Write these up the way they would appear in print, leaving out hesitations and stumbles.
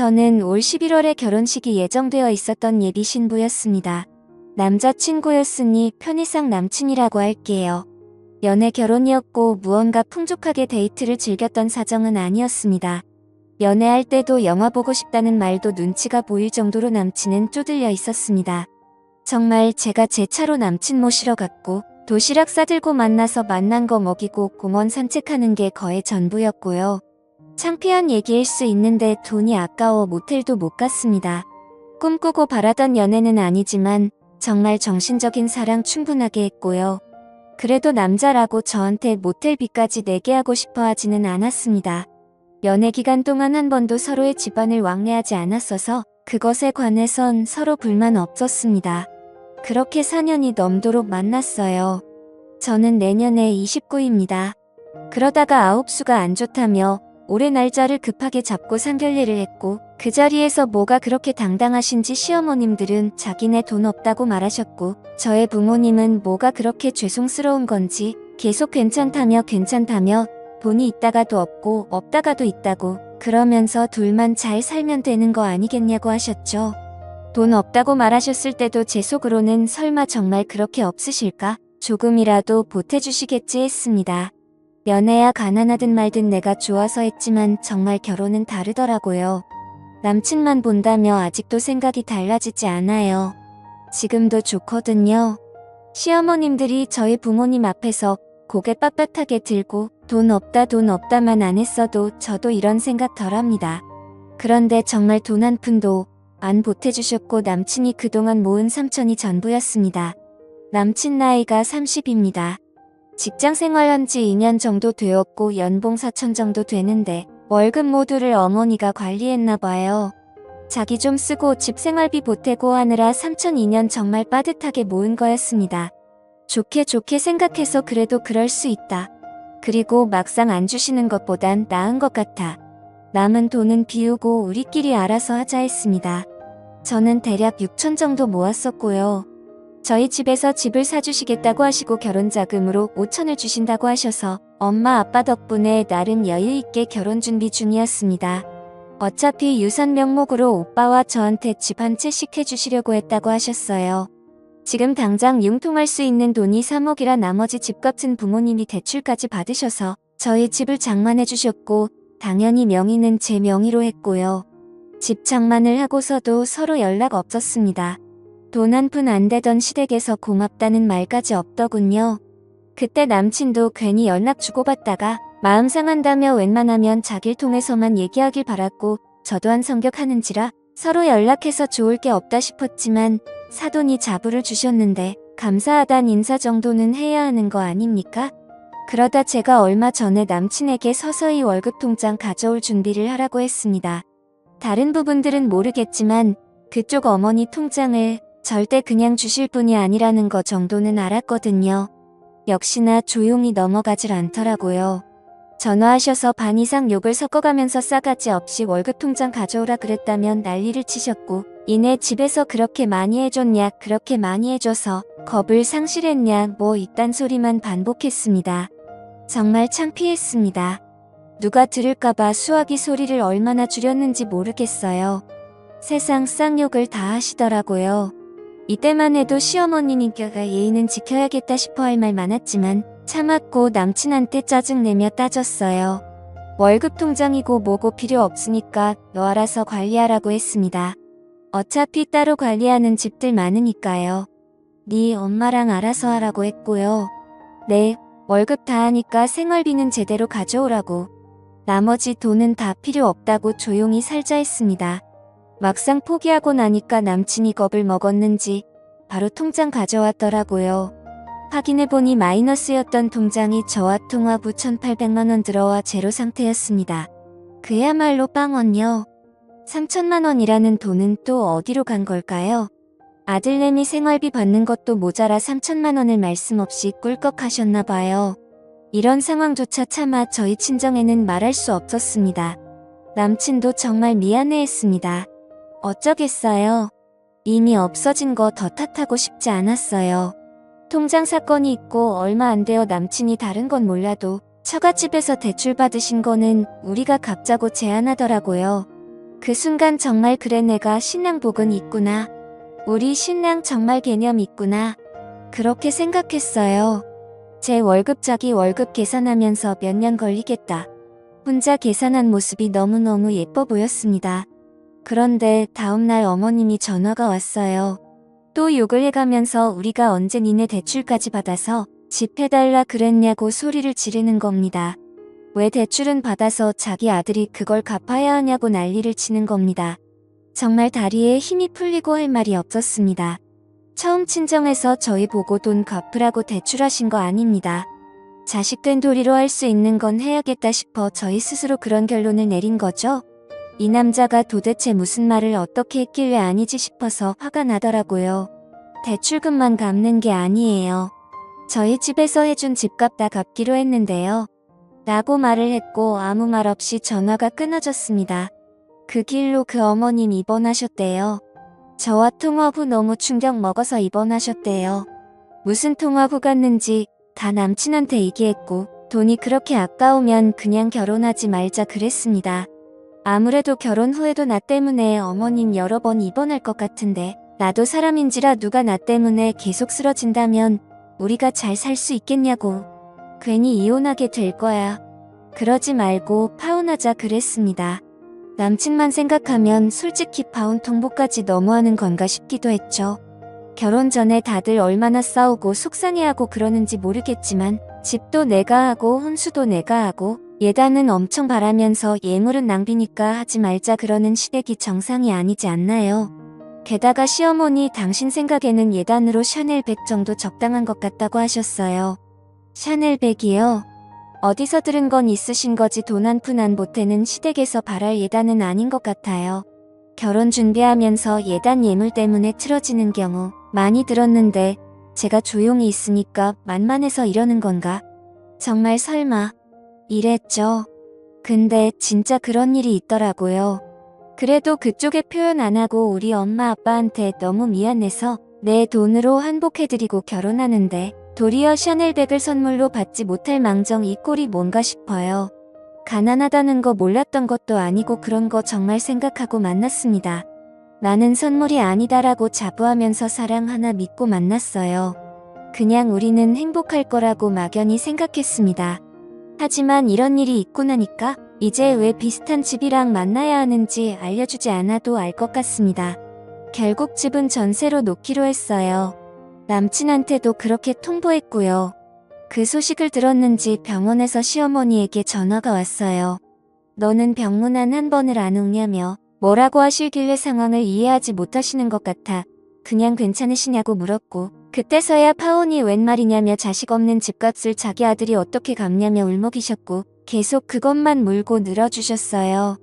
저는 올 11월에 결혼식이 예정되어 있었던 예비 신부였습니다. 남자친구였으니 편의상 남친이라고 할게요. 연애 결혼이었고 무언가 풍족하게 데이트를 즐겼던 사정은 아니었습니다. 연애할 때도 영화 보고 싶다는 말도 눈치가 보일 정도로 남친은 쪼들려 있었습니다. 정말 제가 제 차로 남친 모시러 갔고 도시락 싸들고 만나서 만난 거 먹이고 공원 산책하는 게 거의 전부였고요. 창피한 얘기일 수 있는데 돈이 아까워 모텔도 못 갔습니다. 꿈꾸고 바라던 연애는 아니지만 정말 정신적인 사랑 충분하게 했고요. 그래도 남자라고 저한테 모텔비까지 내게 하고 싶어 하지는 않았습니다. 연애 기간 동안 한 번도 서로의 집안을 왕래하지 않았어서 그것에 관해선 서로 불만 없었습니다. 그렇게 4년이 넘도록 만났어요. 저는 내년에 29입니다. 그러다가 아홉수가 안 좋다며 올해 날짜를 급하게 잡고 상견례를 했고 그 자리에서 뭐가 그렇게 당당하신지 시어머님들은 자기네 돈 없다고 말하셨고 저의 부모님은 뭐가 그렇게 죄송스러운 건지 계속 괜찮다며 돈이 있다가도 없고 없다가도 있다고 그러면서 둘만 잘 살면 되는 거 아니겠냐고 하셨죠. 돈 없다고 말하셨을 때도 제 속으로는 설마 정말 그렇게 없으실까? 조금이라도 보태주시겠지 했습니다. 연애야 가난하든 말든 내가 좋아서 했지만 정말 결혼은 다르더라고요. 남친만 본다며 아직도 생각이 달라지지 않아요. 지금도 좋거든요. 시어머님들이 저희 부모님 앞에서 고개 빳빳하게 들고 돈 없다만 안 했어도 저도 이런 생각 덜합니다. 그런데 정말 돈 한 푼도 안 보태주셨고 남친이 그동안 모은 3천이 전부였습니다. 남친 나이가 30입니다. 직장 생활한 지 2년 정도 되었고 연봉 4천 정도 되는데 월급 모두를 어머니가 관리했나 봐요. 자기 좀 쓰고 집 생활비 보태고 하느라 3천 2년 정말 빠듯하게 모은 거였습니다. 좋게 생각해서 그래도 그럴 수 있다. 그리고 막상 안 주시는 것보단 나은 것 같아. 남은 돈은 비우고 우리끼리 알아서 하자 했습니다. 저는 대략 6천 정도 모았었고요. 저희 집에서 집을 사주시겠다고 하시고 결혼자금으로 5천을 주신다고 하셔서 엄마 아빠 덕분에 나름 여유있게 결혼 준비 중이었습니다. 어차피 유산 명목으로 오빠와 저한테 집 한 채씩 해주시려고 했다고 하셨어요. 지금 당장 융통할 수 있는 돈이 3억이라 나머지 집값은 부모님이 대출까지 받으셔서 저희 집을 장만해 주셨고 당연히 명의는 제 명의로 했고요. 집 장만을 하고서도 서로 연락 없었습니다. 돈 한 푼 안 되던 시댁에서 고맙다는 말까지 없더군요. 그때 남친도 괜히 연락 주고받다가 마음 상한다며 웬만하면 자기를 통해서만 얘기하길 바랐고 저도 한 성격 하는지라 서로 연락해서 좋을 게 없다 싶었지만 사돈이 자부를 주셨는데 감사하단 인사 정도는 해야 하는 거 아닙니까? 그러다 제가 얼마 전에 남친에게 서서히 월급 통장 가져올 준비를 하라고 했습니다. 다른 부분들은 모르겠지만 그쪽 어머니 통장을 절대 그냥 주실 분이 아니라는 거 정도는 알았거든요. 역시나 조용히 넘어가질 않더라고요. 전화하셔서 반 이상 욕을 섞어가면서 싸가지 없이 월급 통장 가져오라 그랬다면 난리를 치셨고 이내 집에서 그렇게 많이 해줬냐 그렇게 많이 해줘서 겁을 상실했냐 뭐 이딴 소리만 반복했습니다. 정말 창피했습니다. 누가 들을까봐 수화기 소리를 얼마나 줄였는지 모르겠어요. 세상 쌍욕을 다 하시더라고요. 이때만 해도 시어머니니까 예의는 지켜야겠다 싶어 할 말 많았지만 참았고 남친한테 짜증내며 따졌어요. 월급 통장이고 뭐고 필요 없으니까 너 알아서 관리하라고 했습니다. 어차피 따로 관리하는 집들 많으니까요. 네 엄마랑 알아서 하라고 했고요. 네, 월급 다 하니까 생활비는 제대로 가져오라고. 나머지 돈은 다 필요 없다고 조용히 살자 했습니다. 막상 포기하고 나니까 남친이 겁을 먹었는지 바로 통장 가져왔더라고요. 확인해보니 마이너스였던 통장이 저와 통화 후 1,800만원 들어와 제로 상태였습니다. 그야말로 빵원요. 3천만원이라는 돈은 또 어디로 간 걸까요? 아들내미 생활비 받는 것도 모자라 3천만원을 말씀 없이 꿀꺽 하셨나봐요. 이런 상황조차 차마 저희 친정에는 말할 수 없었습니다. 남친도 정말 미안해했습니다. 어쩌겠어요. 이미 없어진 거 더 탓하고 싶지 않았어요. 통장 사건이 있고 얼마 안 되어 남친이 다른 건 몰라도 처갓집에서 대출 받으신 거는 우리가 갚자고 제안하더라고요. 그 순간 정말 그래 내가 신랑 복은 있구나. 우리 신랑 정말 개념 있구나. 그렇게 생각했어요. 제 월급 자기 월급 계산하면서 몇 년 걸리겠다. 혼자 계산한 모습이 너무너무 예뻐 보였습니다. 그런데 다음날 어머님이 전화가 왔어요. 또 욕을 해가면서 우리가 언제 니네 대출까지 받아서 집 해달라 그랬냐고 소리를 지르는 겁니다. 왜 대출은 받아서 자기 아들이 그걸 갚아야 하냐고 난리를 치는 겁니다. 정말 다리에 힘이 풀리고 할 말이 없었습니다. 처음 친정에서 저희 보고 돈 갚으라고 대출하신 거 아닙니다. 자식된 도리로 할 수 있는 건 해야겠다 싶어 저희 스스로 그런 결론을 내린 거죠. 이 남자가 도대체 무슨 말을 어떻게 했길래 아니지 싶어서 화가 나더라고요. 대출금만 갚는 게 아니에요. 저희 집에서 해준 집값 다 갚기로 했는데요. 라고 말을 했고 아무 말 없이 전화가 끊어졌습니다. 그 길로 그 어머님 입원하셨대요. 저와 통화 후 너무 충격 먹어서 입원하셨대요. 무슨 통화 후 갔는지 다 남친한테 얘기했고 돈이 그렇게 아까우면 그냥 결혼하지 말자 그랬습니다. 아무래도 결혼 후에도 나 때문에 어머님 여러 번 입원할 것 같은데 나도 사람인지라 누가 나 때문에 계속 쓰러진다면 우리가 잘 살 수 있겠냐고. 괜히 이혼하게 될 거야. 그러지 말고 파혼하자 그랬습니다. 남친만 생각하면 솔직히 파혼 통보까지 너무하는 건가 싶기도 했죠. 결혼 전에 다들 얼마나 싸우고 속상해하고 그러는지 모르겠지만 집도 내가 하고 혼수도 내가 하고 예단은 엄청 바라면서 예물은 낭비니까 하지 말자 그러는 시댁이 정상이 아니지 않나요? 게다가 시어머니 당신 생각에는 예단으로 샤넬백 정도 적당한 것 같다고 하셨어요. 샤넬백이요? 어디서 들은 건 있으신 거지 돈 한 푼 안 보태는 시댁에서 바랄 예단은 아닌 것 같아요. 결혼 준비하면서 예단 예물 때문에 틀어지는 경우 많이 들었는데 제가 조용히 있으니까 만만해서 이러는 건가? 정말 설마 이랬죠. 근데 진짜 그런 일이 있더라고요. 그래도 그쪽에 표현 안 하고 우리 엄마 아빠한테 너무 미안해서 내 돈으로 한복해드리고 결혼하는데 도리어 샤넬백을 선물로 받지 못할 망정 이 꼴이 뭔가 싶어요. 가난하다는 거 몰랐던 것도 아니고 그런 거 정말 생각하고 만났습니다. 나는 선물이 아니다라고 자부하면서 사랑 하나 믿고 만났어요. 그냥 우리는 행복할 거라고 막연히 생각했습니다. 하지만 이런 일이 있고 나니까 이제 왜 비슷한 집이랑 만나야 하는지 알려주지 않아도 알 것 같습니다. 결국 집은 전세로 놓기로 했어요. 남친한테도 그렇게 통보했고요. 그 소식을 들었는지 병원에서 시어머니에게 전화가 왔어요. 너는 병문안 한 번을 안 오냐며 뭐라고 하실길래 상황을 이해하지 못하시는 것 같아 그냥 괜찮으시냐고 물었고 그때서야 파혼이 웬 말이냐며 자식 없는 집값을 자기 아들이 어떻게 갚냐며 울먹이셨고 계속 그것만 물고 늘어주셨어요.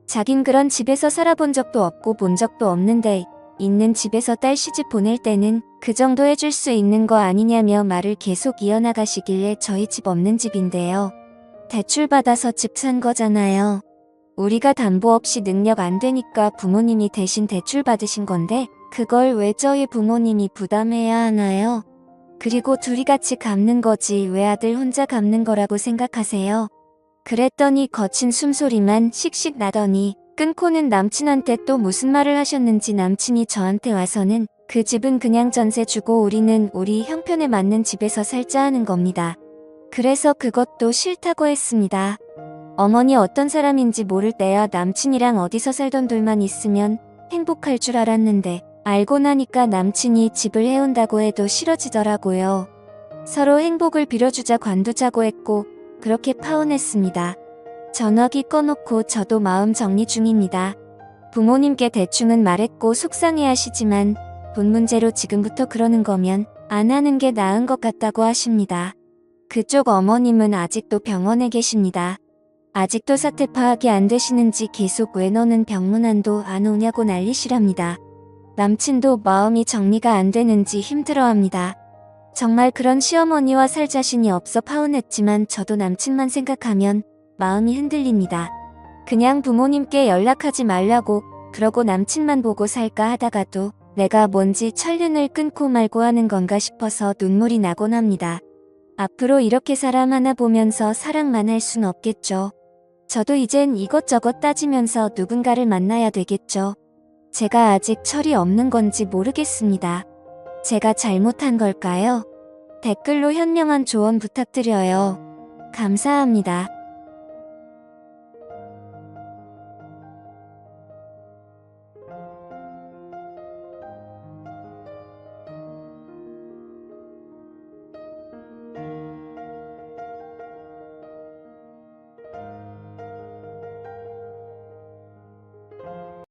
자긴 그런 집에서 살아본 적도 없고 본 적도 없는데 있는 집에서 딸 시집 보낼 때는 그 정도 해줄 수 있는 거 아니냐며 말을 계속 이어나가시길래 저희 집 없는 집인데요. 대출 받아서 집 산 거잖아요. 우리가 담보 없이 능력 안 되니까 부모님이 대신 대출 받으신 건데 그걸 왜 저희 부모님이 부담해야 하나요? 그리고 둘이 같이 갚는 거지 왜 아들 혼자 갚는 거라고 생각하세요? 그랬더니 거친 숨소리만 씩씩 나더니 끊고는 남친한테 또 무슨 말을 하셨는지 남친이 저한테 와서는 그 집은 그냥 전세 주고 우리는 우리 형편에 맞는 집에서 살자 하는 겁니다. 그래서 그것도 싫다고 했습니다. 어머니 어떤 사람인지 모를 때야 남친이랑 어디서 살던 둘만 있으면 행복할 줄 알았는데 알고 나니까 남친이 집을 해온다고 해도 싫어지더라고요. 서로 행복을 빌어주자 관두자고 했고 그렇게 파혼했습니다. 전화기 꺼놓고 저도 마음 정리 중입니다. 부모님께 대충은 말했고 속상해하시지만 돈 문제로 지금부터 그러는 거면 안 하는 게 나은 것 같다고 하십니다. 그쪽 어머님은 아직도 병원에 계십니다. 아직도 사태 파악이 안 되시는지 계속 왜 너는 병문안도 안 오냐고 난리시랍니다. 남친도 마음이 정리가 안 되는지 힘들어합니다. 정말 그런 시어머니와 살 자신이 없어 파혼했지만 저도 남친만 생각하면 마음이 흔들립니다. 그냥 부모님께 연락하지 말라고 그러고 남친만 보고 살까 하다가도 내가 뭔지 천륜을 끊고 말고 하는 건가 싶어서 눈물이 나곤 합니다. 앞으로 이렇게 사람 하나 보면서 사랑만 할 순 없겠죠. 저도 이젠 이것저것 따지면서 누군가를 만나야 되겠죠. 제가 아직 철이 없는 건지 모르겠습니다. 제가 잘못한 걸까요? 댓글로 현명한 조언 부탁드려요. 감사합니다.